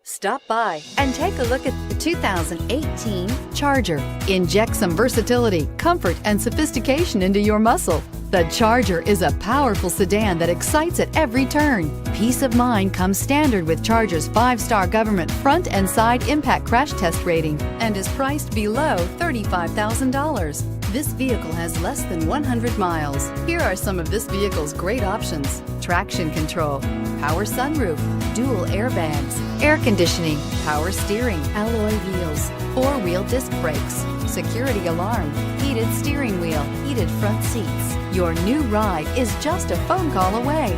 Stop by and take a look at the 2018 Charger. Inject some versatility, comfort, and sophistication into your muscle. The Charger is a powerful sedan that excites at every turn. Peace of mind comes standard with Charger's 5-star government front and side impact crash test rating and is priced below $35,000. This vehicle has less than 100 miles. Here are some of this vehicle's great options: traction control, power sunroof, dual airbags, air conditioning, power steering, alloy wheels, 4-wheel disc brakes, security alarm, heated steering wheel, heated front seats. Your new ride is just a phone call away.